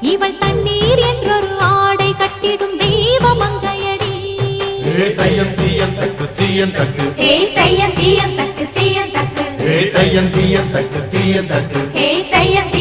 இவள் தண்ணீர் என்றொரு ஆடை கட்டிடும் தெய்வ மங்கையடி. தையம் தீயம் தக்கு தீயம் தக்கு தையம் தீயம் தக்கு தீயம் தக்கு தையம் தீயம் தக்கு தீயம் தக்கு தையம்